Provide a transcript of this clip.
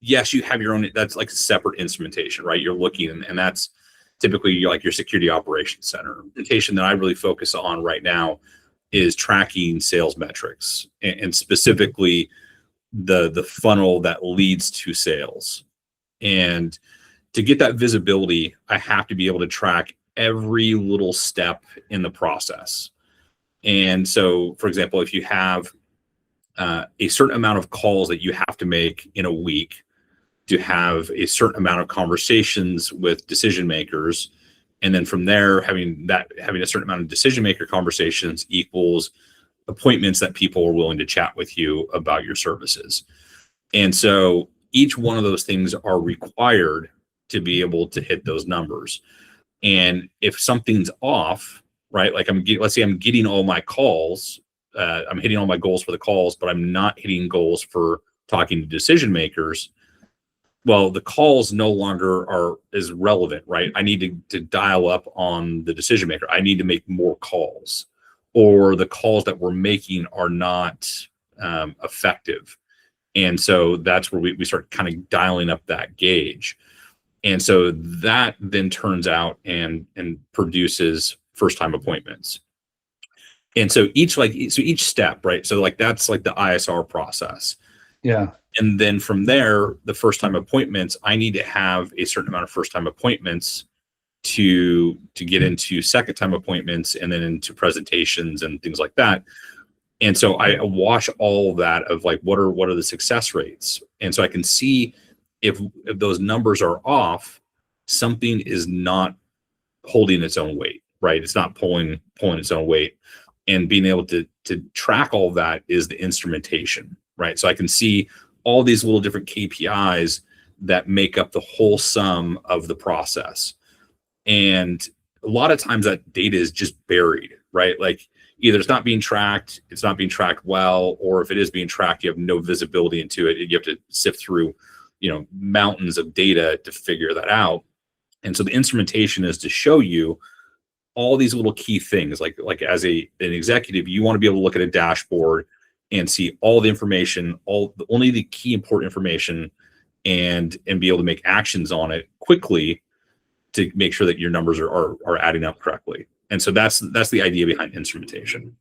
yes, you have your own, that's like a separate instrumentation, right? You're looking, and that's typically like your security operations center. Instrumentation that I really focus on right now is tracking sales metrics, and specifically the funnel that leads to sales. And to get that visibility, I have to be able to track every little step in the process. And so, for example, if you have a certain amount of calls that you have to make in a week, to have a certain amount of conversations with decision makers, and then from there having a certain amount of decision maker conversations equals appointments that people are willing to chat with you about your services. And so each one of those things are required to be able to hit those numbers. And if something's off, right, like let's say I'm getting all my calls, I'm hitting all my goals for the calls, but I'm not hitting goals for talking to decision makers, well, the calls no longer are as relevant, right? I need to dial up on the decision maker. I need to make more calls, or the calls that we're making are not effective. And so that's where we start kind of dialing up that gauge. And so that then turns out and produces first time appointments. And so each step, right? So like that's like the ISR process. Yeah. And then from there, the first time appointments, I need to have a certain amount of first time appointments to get into second time appointments, and then into presentations and things like that. And so I wash all of that of like, what are the success rates? And so I can see if those numbers are off, something is not holding its own weight, right? It's not pulling its own weight. And being able to track all of that is the instrumentation, right? So I can see all these little different KPIs that make up the whole sum of the process. And a lot of times that data is just buried, right? Like either it's not being tracked well, or if it is being tracked, you have no visibility into it. You have to sift through, mountains of data to figure that out. And so the instrumentation is to show you all these little key things. Like as an executive, you want to be able to look at a dashboard and see all the information, only the key important information, and be able to make actions on it quickly to make sure that your numbers are adding up correctly. And so that's the idea behind instrumentation.